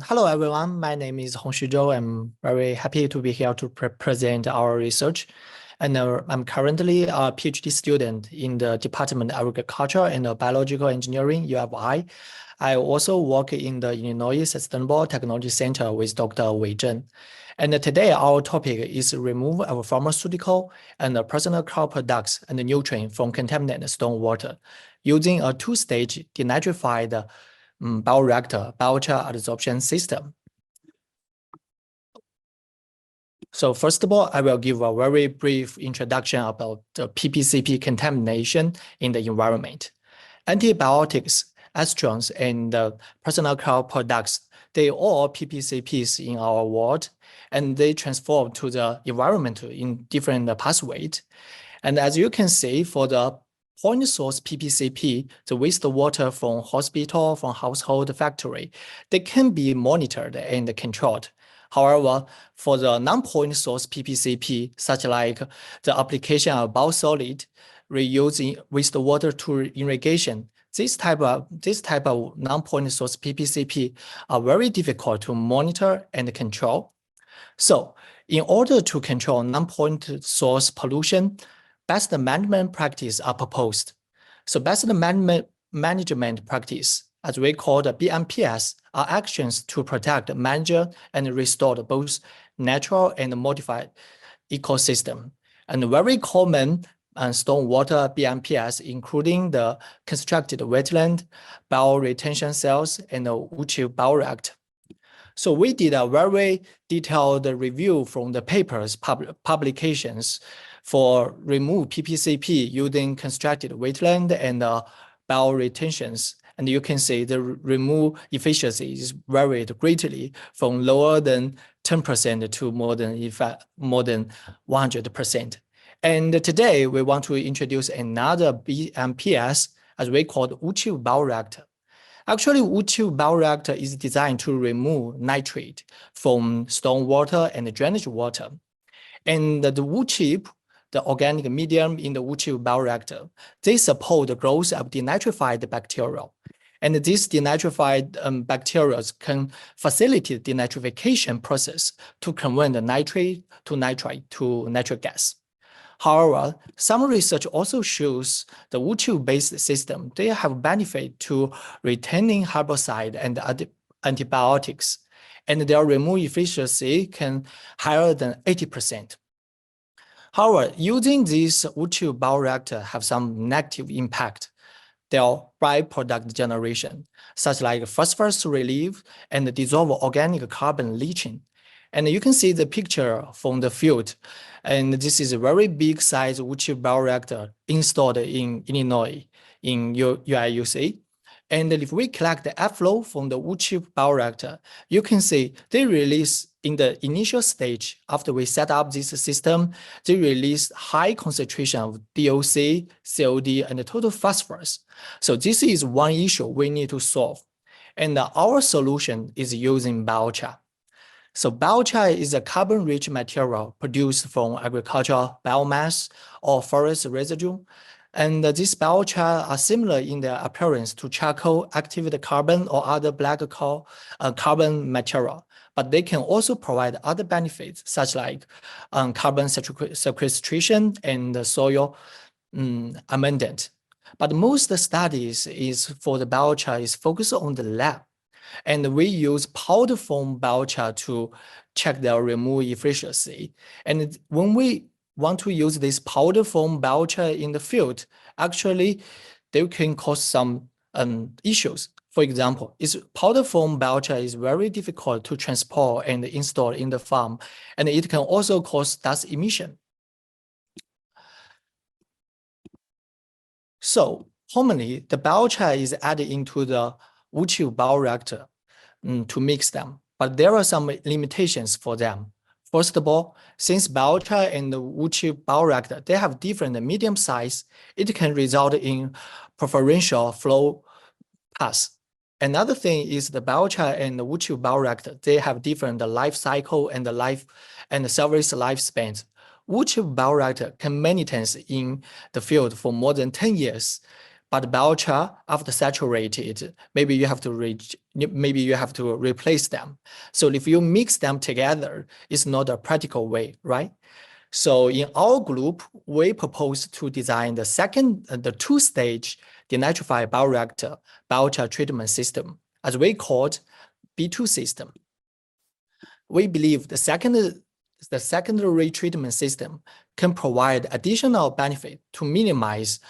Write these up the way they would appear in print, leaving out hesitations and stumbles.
Hello, everyone. My name is Hongxu Zhou. I'm very happy to be here to present our research. And I'm currently a PhD student in the Department of Agriculture and Biological Engineering, UFI. I also work in the Illinois Sustainable Technology Center with Dr. Wei Zheng. And today, our topic is remove of pharmaceutical and personal care products and nutrients from contaminated stormwater using a two-stage denitrified bioreactor, biochar adsorption system. So first of all, I will give a very brief introduction about the PPCP contamination in the environment. Antibiotics, adsorptions, and personal care products, they all PPCPs in our world, and they transform to the environment in different pathways. And as you can see, for the point source PPCP, the wastewater from hospital, from household, factory, they can be monitored and controlled. However, for the non-point source PPCP, such like the application of biosolid, reusing wastewater to irrigation, this type of non-point source PPCP are very difficult to monitor and control. So in order to control non-point source pollution, best management practice are proposed. So best management practice, as we call the BMPS, are actions to protect, manage, and restore both natural and modified ecosystem. And very common stormwater BMPS, including the constructed wetland, bioretention cells, and the woodchip bioreactor. So we did a very detailed review from the papers publications for remove PPCP using constructed wetland and bioretentions. And you can see the remove efficiency is varied greatly from lower than 10% to more than 100%. And today we want to introduce another BMPS, as we call the woodchip bioreactor. Actually, woodchip bioreactor is designed to remove nitrate from stormwater and drainage water. And the woodchip, the organic medium in the woodchip bioreactor, they support the growth of denitrified bacteria. And this denitrified bacteria can facilitate the denitrification process to convert the nitrate to nitrite to nitric gas. However, some research also shows the woodchip-based system, they have benefit to retaining herbicide and antibiotics, and their remove efficiency can higher than 80%. However, using this woodchip bioreactor have some negative impact. Their byproduct generation, such like phosphorus relief and dissolved organic carbon leaching. And you can see the picture from the field. And this is a very big size woodchip bioreactor installed in Illinois, in UIUC. And if we collect the effluent from the woodchip bioreactor, you can see they release in the initial stage, after we set up this system, they release high concentration of DOC, COD, and total phosphorus. So this is one issue we need to solve. And our solution is using biochar. So biochar is a carbon-rich material produced from agricultural biomass or forest residue. And these biochar are similar in their appearance to charcoal, activated carbon, or other black carbon material. But they can also provide other benefits, such like carbon sequestration and soil amendment. But most studies is for the biochar is focused on the lab. And we use powder form biochar to check their remove efficiency. And when we want to use this powder form biochar in the field, actually, they can cause some issues. For example, powder form biochar is very difficult to transport and install in the farm, and it can also cause dust emission. So commonly, the biochar is added into the woodchip bioreactor to mix them, but there are some limitations for them. First of all, since biochar and the woodchip bioreactor, they have different medium size, it can result in preferential flow paths. Another thing is the biochar and the woodchip bioreactor, they have different life cycle and the service lifespans. Woodchip bioreactor can maintain in the field for more than 10 years, but biochar after saturated, maybe you have to replace them. So if you mix them together, it's not a practical way, right? So in our group, we propose to design the two-stage denitrified bioreactor biochar treatment system, as we called B2 system. We believe the secondary treatment system can provide additional benefit to minimize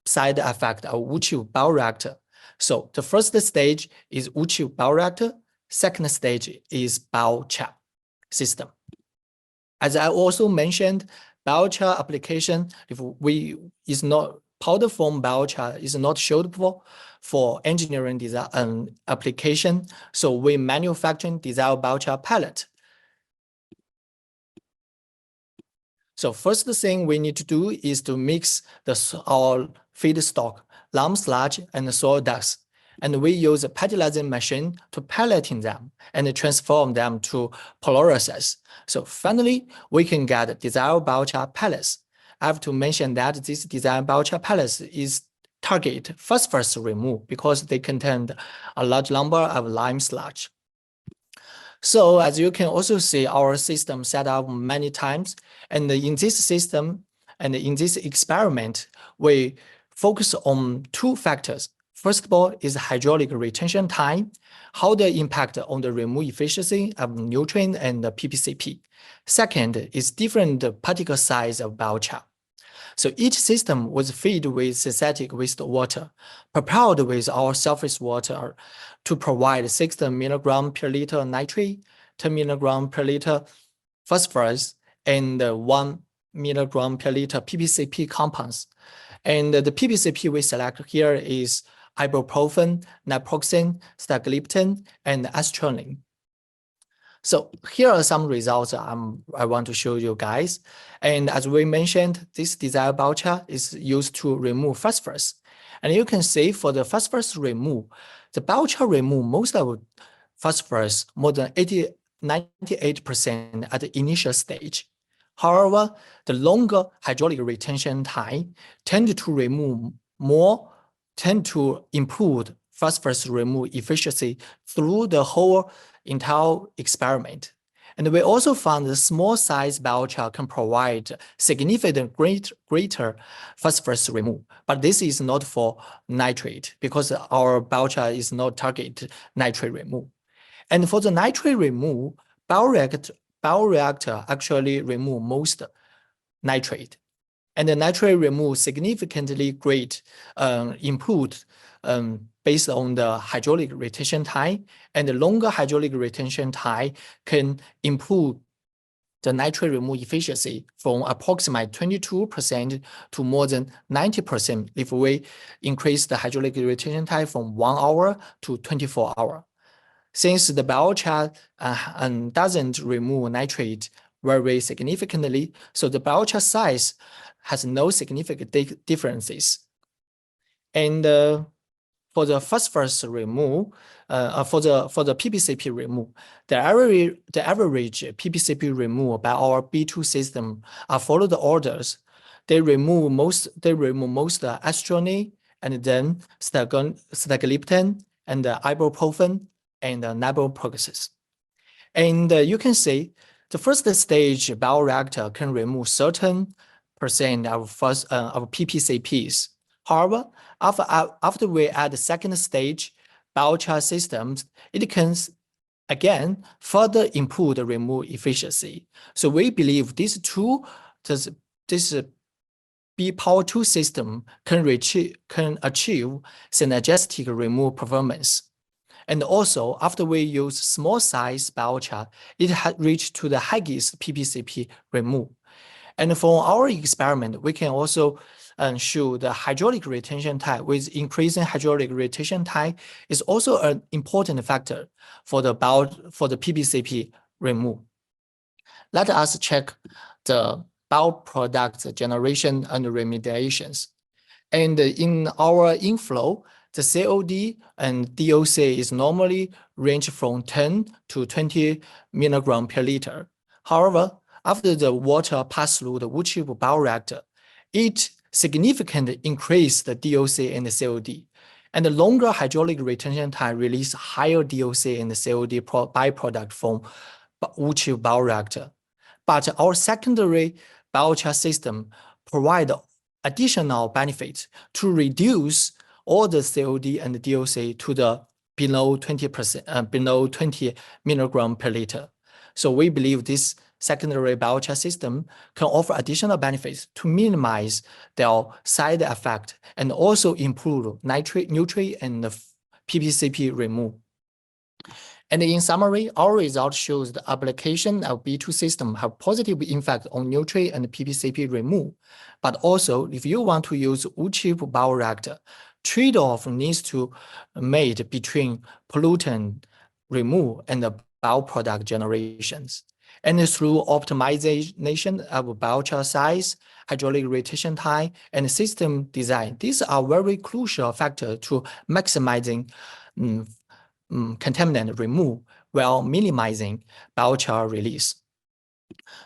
side effect of woodchip bioreactor. So the first stage is woodchip bioreactor, second stage is biochar system. As I also mentioned, biochar application, is not powder form biochar is not suitable for engineering design application. So we manufacture desired biochar pellet. So first thing we need to do is to mix our feedstock, lime sludge, and soil dust. And we use a pelletizing machine to pelleting them and transform them to pyrolysis. So finally, we can get desired biochar pellets. I have to mention that this desired biochar pellets is target phosphorus removal because they contain a large number of lime sludge. So as you can also see, our system set up many times. And in this system and in this experiment, we focus on two factors. First of all is hydraulic retention time, how they impact on the removal efficiency of nutrient and the PPCP. Second is different particle size of biochar. So each system was fed with synthetic wastewater, propelled with our surface water to provide 60 milligram per liter nitrate, 10 milligram per liter phosphorus, and 1 milligram per liter PPCP compounds. And the PPCP we select here is ibuprofen, naproxen, sitagliptin, and adsorption. So here are some results I want to show you guys. And as we mentioned, this desired biochar is used to remove phosphorus. And you can see for the phosphorus remove, the biochar remove most of phosphorus, more than 98% at the initial stage. However, the longer hydraulic retention time tend to improve phosphorus removal efficiency through the whole entire experiment. And we also found the small size biochar can provide significant greater phosphorus removal. But this is not for nitrate because our biochar is not target nitrate removal. And for the nitrate removal, bioreactor actually remove most nitrate. And the nitrate removal significantly improved based on the hydraulic retention time, and the longer hydraulic retention time can improve the nitrate removal efficiency from approximately 22% to more than 90% if we increase the hydraulic retention time from 1 hour to 24 hours. Since the biochar doesn't remove nitrate very significantly, so the biochar size has no significant differences. And for the phosphorus removal, for the PPCP removal, the average PPCP removal by our B2 system follow the orders. They remove most adsorption and then sitagliptin and ibuprofen and naproxen. And you can see the first stage bioreactor can remove certain percent of PPCPs. However, after we add the second stage biochar systems, it can again further improve the removal efficiency. So we believe this B-Power 2 system can achieve synergistic removal performance. And also, after we use small size biochar, it had reached to the highest PPCP removal. And for our experiment, we can also show the hydraulic retention time. With increasing hydraulic retention time is also an important factor for the PPCP removal. Let us check the bioproduct generation and remediations. And in our inflow, the COD and DOC is normally range from 10 to 20 milligram per liter. However, after the water pass through the woodchip bioreactor, it significantly increase the DOC and the COD. And the longer hydraulic retention time release higher DOC and the COD byproduct from woodchip bioreactor. But our secondary biochar system provide additional benefits to reduce all the COD and the DOC to the below 20%, below 20 milligram per liter. So we believe this secondary biochar system can offer additional benefits to minimize their side effect and also improve nitrate, nutrient, and PPCP removal. And in summary, our result shows the application of B2 system have positive impact on nutrient and PPCP removal. But also, if you want to use woodchip bioreactor, trade-off needs to be made between pollutant removal and the bioproduct generations. And through optimization of biochar size, hydraulic retention time, and system design, these are very crucial factors to maximizing contaminant removal while minimizing biochar release.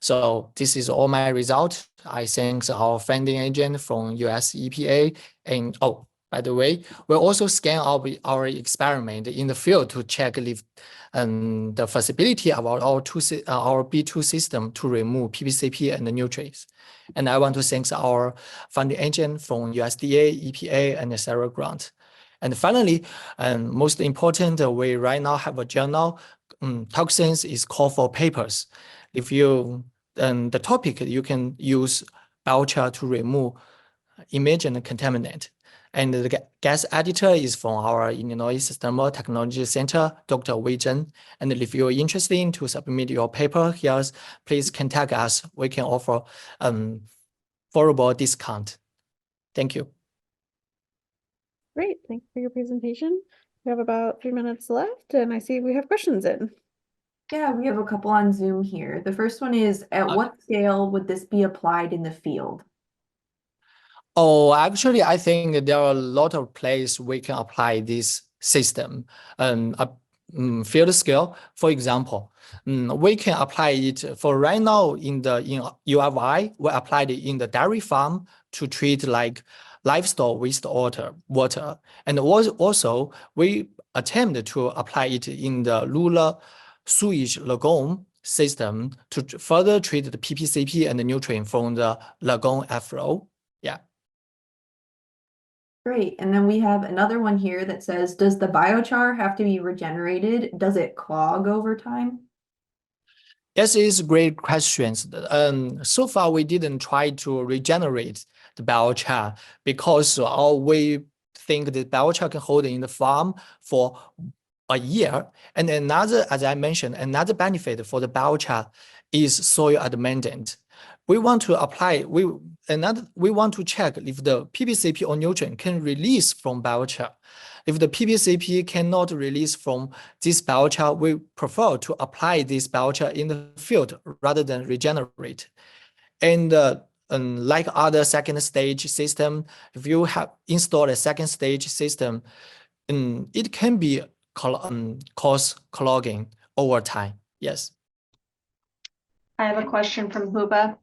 So this is all my result. I thank our funding agent from US EPA. And oh, by the way, we also scan our experiment in the field to check if the feasibility of our B2 system to remove PPCP and the nutrients. And I want to thank our funding agent from USDA, EPA, and the SARA grant. And finally, and most important, we right now have a journal. Toxins is called for papers. If you the topic, you can use biochar to remove emergent contaminant. And the gas editor is from our Illinois Thermal Technology Center, Dr. Wei Zhen. And if you're interested in to submit your paper here, please contact us. We can offer favorable discount. Thank you. Great, thanks for your presentation. We have about 3 minutes left, and I see we have questions in. Yeah, we have a couple on Zoom here. The first one is, at what scale would this be applied in the field? Oh, actually, I think there are a lot of places we can apply this system. Field scale, for example, we can apply it for right now in UFI. We applied it in the dairy farm to treat like livestock wastewater, and also we attempt to apply it in the rural sewage lagoon system to further treat the PPCP and the nutrient from the lagoon effluent. Yeah. Great. And then we have another one here that says, does the biochar have to be regenerated? Does it clog over time? Yes, it's a great question. So far, we didn't try to regenerate the biochar because we think the biochar can hold in the farm for a year. And another, as I mentioned, another benefit for the biochar is soil amendment. We want to apply, we want to check if the PPCP or nutrient can release from biochar. If the PPCP cannot release from this biochar, we prefer to apply this biochar in the field rather than regenerate. And like other second stage system, if you have installed a second stage system, it can be cause clogging over time. Yes. I have a question from Huba.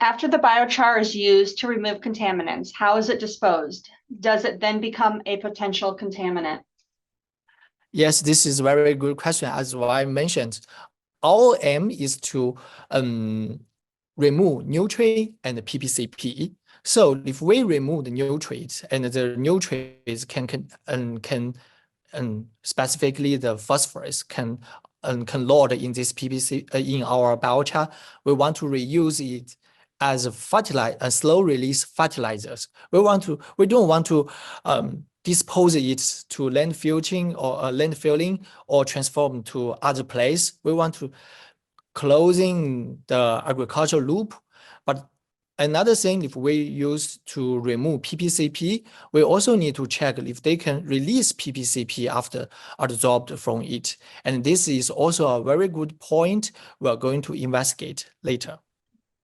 After the biochar is used to remove contaminants, how is it disposed? Does it then become a potential contaminant? Yes, this is a very good question. As I mentioned, our aim is to remove nutrient and PPCP. So if we remove the nutrients and the nutrients can specifically the phosphorus can load in this PPC in our biochar, we want to reuse it as a slow release fertilizers. We don't want to dispose it to landfilling or transform to other place. We want to closing the agricultural loop. But another thing, if we use to remove PPCP, we also need to check if they can release PPCP after absorbed from it. And this is also a very good point we're going to investigate later.